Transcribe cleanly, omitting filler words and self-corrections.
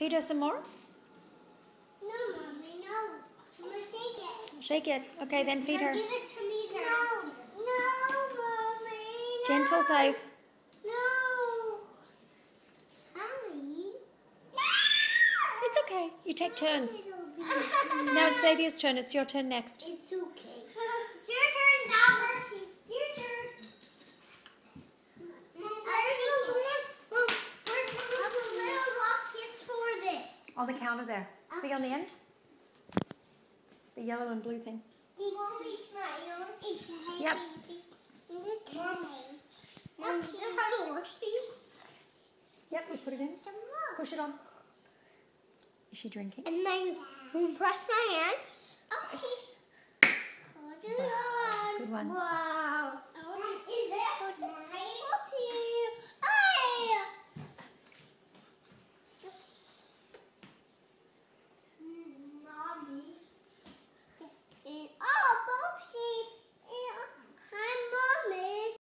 Feed her some more? No, Mommy, no. I'm going to shake it. Shake it. Okay, then feed her. Give it to me first. No, Mommy. No. Gentle, safe. No. Mommy. No. It's okay. You take turns. Now it's Xavier's turn. It's your turn next. It's okay. It's your turn now, Mercy. Your turn. On the counter there. See on the end? The yellow and blue thing. Yep. Mom, do you know how to wash these? Yep, we put it in. Push it on. Is she drinking? And then press my hands. Okay. Wow, good one. Wow.